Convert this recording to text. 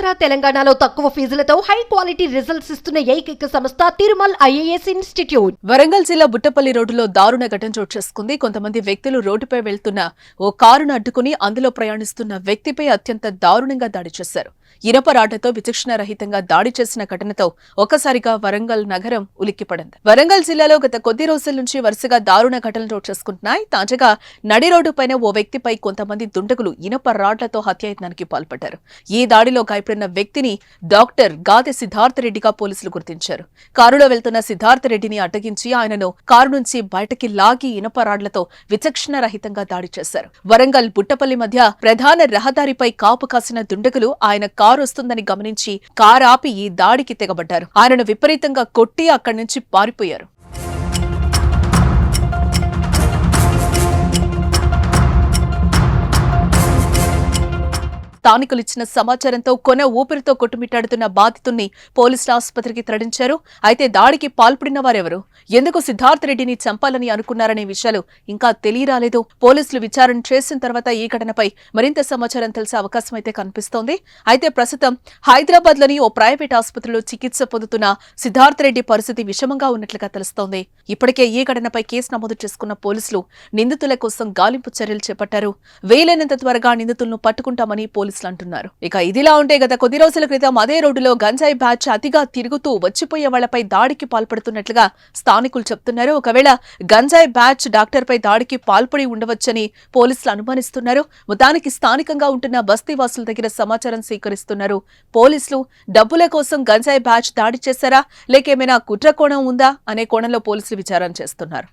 ఆంధ్ర తెలంగాణలో తక్కువ ఫీజులతో high quality results ఇస్తున్న ఏకైక సంస్థ తిరుమల్ ఐఏఎస్ ఇన్స్టిట్యూట్. వరంగల్ జిల్లా బుట్టపల్లి రోడ్డులో దారుణ ఘటన చోటు చేసుకుంది. కొంతమంది వ్యక్తులు రోడ్డుపై వెళ్తున్న ఓ కారును అడ్డుకుని అందులో ప్రయాణిస్తున్న వ్యక్తిపై అత్యంత దారుణంగా దాడి చేశారు. ఇనప రాడ్లతో విచక్షణారహితంగా దాడి చేసిన ఘటనతో ఒక్కసారిగా వరంగల్ నగరం ఉలిక్కిపడింది. వరంగల్ జిల్లాలో గత కొద్ది రోజుల నుంచి వరుసగా దారుణ ఘటనలు చోటు చేసుకుంటున్నాయి. తాజాగా నడి రోడ్డుపైన ఓ వ్యక్తిపై కొంతమంది దుండగులు ఇనప రాడ్లతో హత్యాయత్నానికి పాల్పడ్డారు. ఈ దాడిలో గాయపడిన వ్యక్తిని డాక్టర్ గాదె సిద్ధార్థ రెడ్డిగా పోలీసులు గుర్తించారు. కారులో వెళ్తున్న సిద్ధార్థ రెడ్డిని అడ్డగించి ఆయనను కారు నుంచి బయటకి లాగి ఇనప రాడ్లతో విచక్షణారహితంగా దాడి చేశారు. వరంగల్ బుట్టపల్లి మధ్య ప్రధాన రహదారిపై కాపు కాసిన దుండగులు ఆయన కారు వస్తుందని గమనించి కారు ఆపి ఈ దాడికి తెగబడ్డారు. ఆయనను విపరీతంగా కొట్టి అక్కడి నుంచి పారిపోయారు. స్థానికులు ఇచ్చిన సమాచారంతో కొన ఊపిరితో కొట్టుమిట్టాడుతున్న బాధితుల్ని పోలీసుల ఆసుపత్రికి తరలించారు. అయితే దాడికి పాల్పడిన వారెవరు, ఎందుకు సిద్ధార్థ రెడ్డిని చంపాలని అనుకున్నారనే విషయాలు ఇంకా తెలియరాలేదు. పోలీసులు విచారణ చేసిన తర్వాత ఈ ఘటనపై మరింత సమాచారం తెలిసే అవకాశం అయితే కనిపిస్తోంది. అయితే ప్రస్తుతం హైదరాబాద్ లోని ఓ ప్రైవేట్ ఆసుపత్రిలో చికిత్స పొందుతున్న సిద్ధార్థ రెడ్డి పరిస్థితి విషమంగా ఉన్నట్లుగా తెలుస్తోంది. ఇప్పటికే ఈ ఘటనపై కేసు నమోదు చేసుకున్న పోలీసులు నిందితుల కోసం గాలింపు చర్యలు చేపట్టారు. వీలైనంత త్వరగా నిందితులను పట్టుకుంటామని పోలీసులు అంటున్నారు. ఇక ఇదిలా ఉంటే గత కొద్ది రోజుల క్రితం అదే రోడ్డులో గంజాయి బ్యాచ్ అతిగా తిరుగుతూ వచ్చిపోయే వాళ్లపై దాడికి పాల్పడుతున్నట్లుగా స్థానికులు చెప్తున్నారు. ఒకవేళ గంజాయి బ్యాచ్ డాక్టర్ పై దాడికి పాల్పడి ఉండవచ్చని పోలీసులు అనుమానిస్తున్నారు. మొత్తానికి స్థానికంగా ఉంటున్న బస్తీవాసుల దగ్గర సమాచారం సేకరిస్తున్నారు పోలీసులు. డబ్బుల కోసం గంజాయి బ్యాచ్ దాడి చేశారా, లేకేమైనా కుట్ర కోణం ఉందా అనే కోణంలో పోలీసులు విచారణ చేస్తున్నారు.